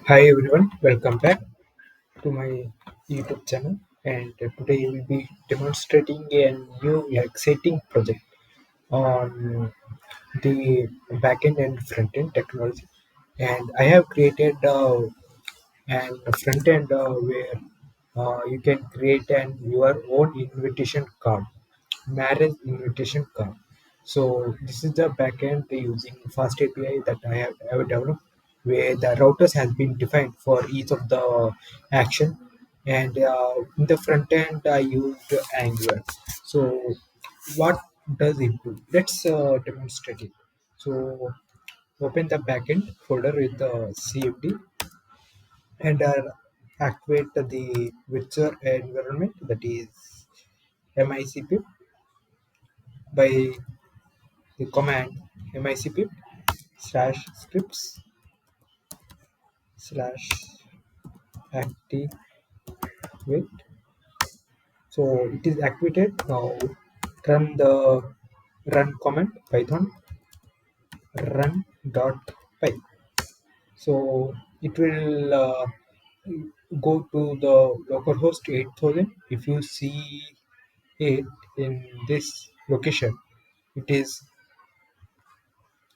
Hi everyone, welcome back to my YouTube channel. And today we'll be demonstrating a new exciting project on the backend and front-end technology. And I have created and front end where you can create your own invitation card, marriage invitation card. So this is the backend using fast API that I have developed, where the routers has been defined for each of the action, and in the front end I used Angular. So what does it do? Let's demonstrate it. So open the backend folder with the CMD and activate the virtual environment, that is MICP, by the command micp slash scripts slash activate. So it is activated. Now run the run command python run dot py. So it will go to the localhost 8000. If you see it in this location, it is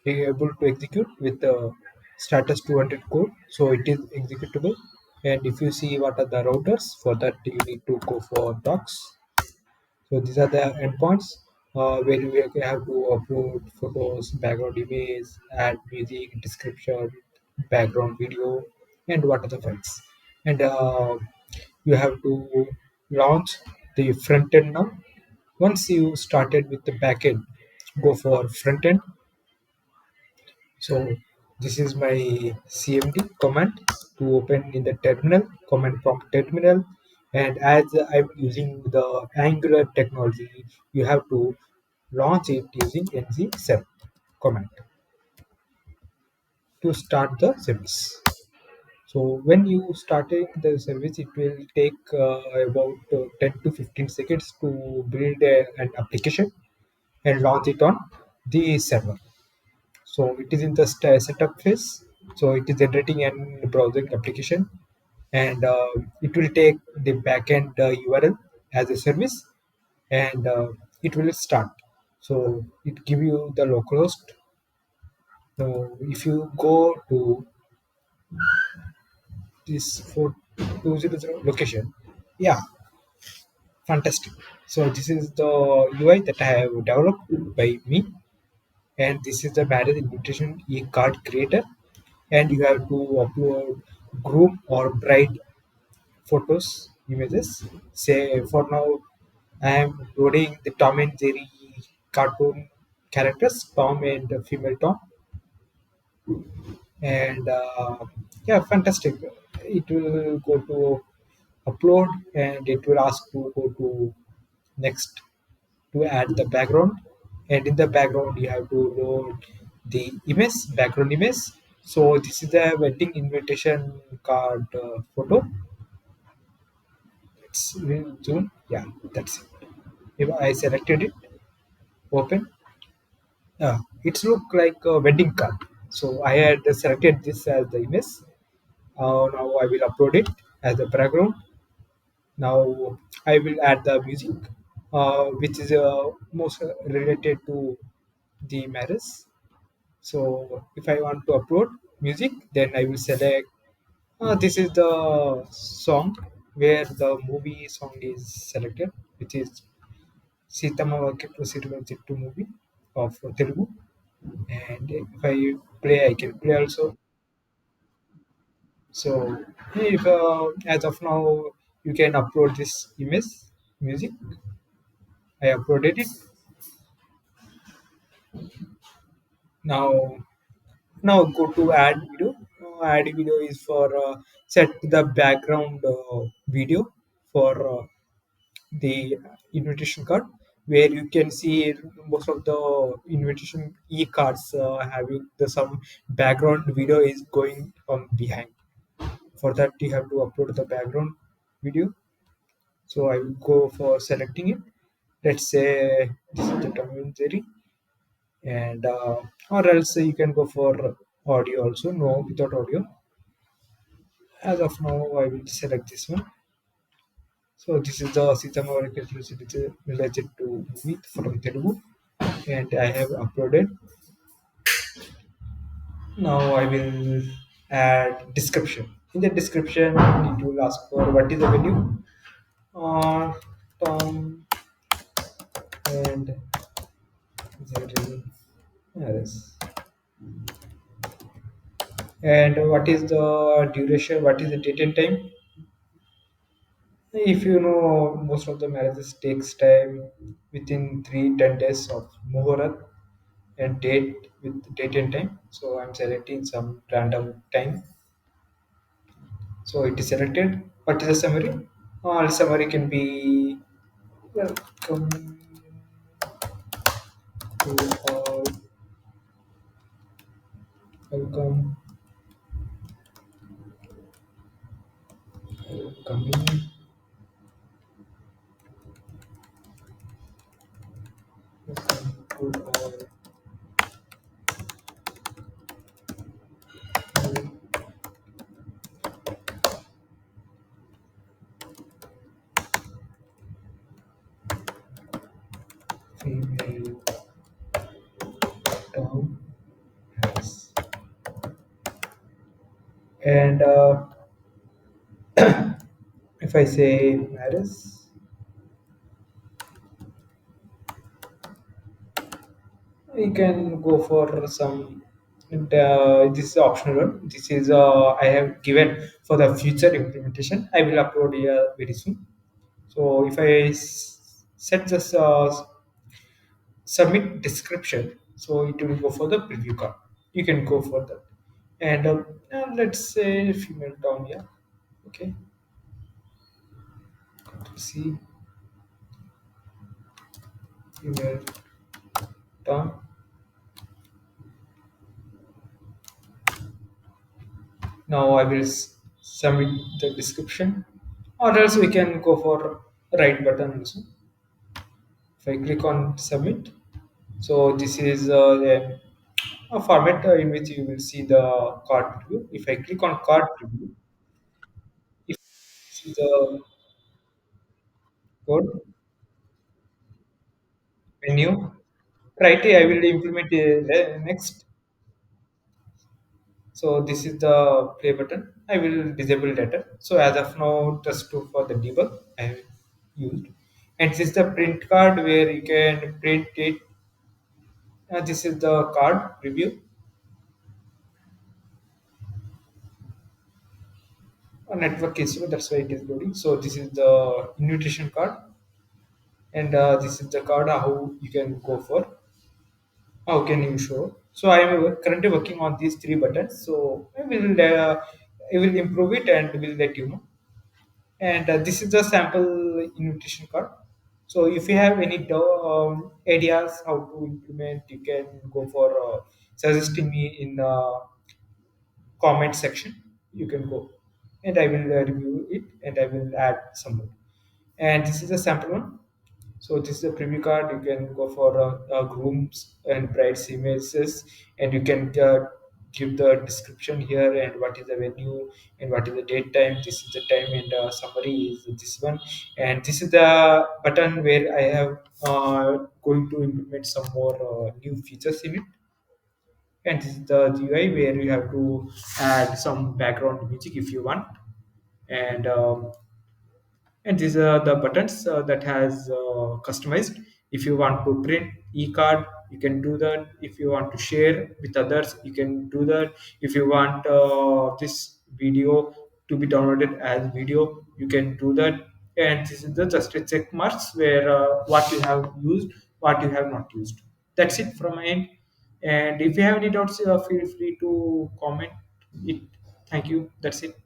able to execute with the status 200 code, so it is executable. And if you see what are the routers, for that you need to go for docs. So these are the endpoints where you have to upload photos, background image, add music, description, background video, and what are the files. And you have to launch the front end now. Once you started with the backend, go for front end. So this is my CMD command to open in the terminal, command prompt terminal. And as I'm using the Angular technology, you have to launch it using ng-serve command to start the service. So when you starting the service, it will take about 10 to 15 seconds to build an application and launch it on the server. So it is in the setup phase. So it is generating an browsing application, and it will take the backend URL as a service, and it will start. So it give you the localhost. So if you go to this 4200 location, yeah, fantastic. So this is the UI that I have developed by me, and this is the marriage invitation e-card creator. And you have to upload groom or bride photos, images. Say for now I am loading the Tom and Jerry cartoon characters, Tom and female Tom. And yeah, fantastic. It will go to upload, and it will ask to go to next to add the background. And in the background you have to load the image, background image. So this is the wedding invitation card photo. It's in June. Yeah, that's it. If I selected it, open. It's look like a wedding card. So I had selected this as the image. Now I will upload it as the background. Now I will add the music, which is most related to the marriage. So if I want to upload music, then I will select. This is the song where the movie song is selected, which is Sitama Sirva Chittu movie of Telugu. And if I play, I can play also. So if as of now you can upload this image, music. I uploaded it. Now go to add video. Add video is for set the background video for the invitation card, where you can see most of the invitation e-cards having the some background video is going on behind. For that you have to upload the background video. So I will go for selecting it. Let's say this is the Tom and Jerry, and or else you can go for audio also. No, without audio. As of now, I will select this one. So this is the Sitama related to movie from Telugu, and I have uploaded. Now I will add description. In the description, it will ask for what is the value, uh, Tom and Jerry. Yes. And what is the duration? What is the date and time? If you know, most of the marriages takes time within 3 10 days of Muhurat and date with date and time. So I'm selecting some random time. So it is selected. What is the summary? Summary can be welcome to all, welcome, welcoming, welcome to all new female term has. And if I say marriage, you can go for some. And, this is optional one. This is I have given for the future implementation. I will upload here very soon. So if I set this submit description, so it will go for the preview card. You can go for that. And let's say female down here. Okay, see female down. Now I will submit the description, or else we can go for right button also. If I click on submit, so this is a format in which you will see the card preview. If I click on card preview, if you see the code menu, right, I will implement next. So this is the play button. I will disable data. So as of now, just to for the debug, I have used. And this is the print card where you can print it. This is the card preview. Network issue. That's why it is loading. So this is the invitation card, and this is the card how you can go for. How can you show? So I am currently working on these three buttons. So I will improve it and will let you know. And this is the sample invitation card. So if you have any ideas how to implement, you can go for suggesting me in the comment section. You can go, and I will review it and I will add some more. And this is a sample one. So this is a preview card. You can go for grooms and brides images, and you can give the description here and what is the venue and what is the date time. This is the time and summary is this one. And this is the button where I have going to implement some more new features in it. And this is the GUI where you have to add some background music if you want. And and these are the buttons that has customized. If you want to print e-card, you can do that. If you want to share with others, you can do that. If you want this video to be downloaded as video, you can do that. And this is the just a check marks where what you have used, what you have not used. That's it from my end. And if you have any doubts, feel free to comment it. Thank you. That's it.